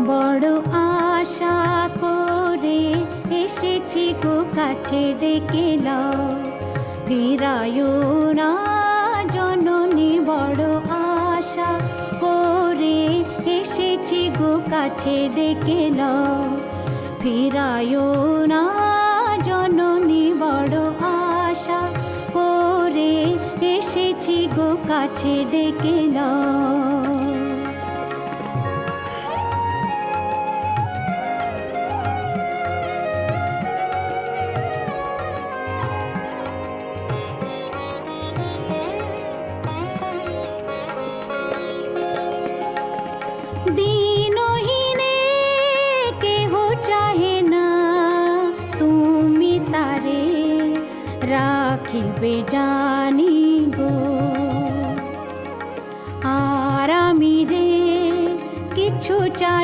বড় আশা করে এসেছি গো কাছে ডেকে নাও, ফিরায়ো না জননী। বড় আশা করে এসেছি গো কাছে ডেকে নাও, ফিরায়ো না জননী। বড় আশা করে এসেছি গো কাছে ডেকে নাও। दीनहीने केहो चाहे ना, तुमी तारे राखिबे जानी गो। आर आमी जे किछु चाहि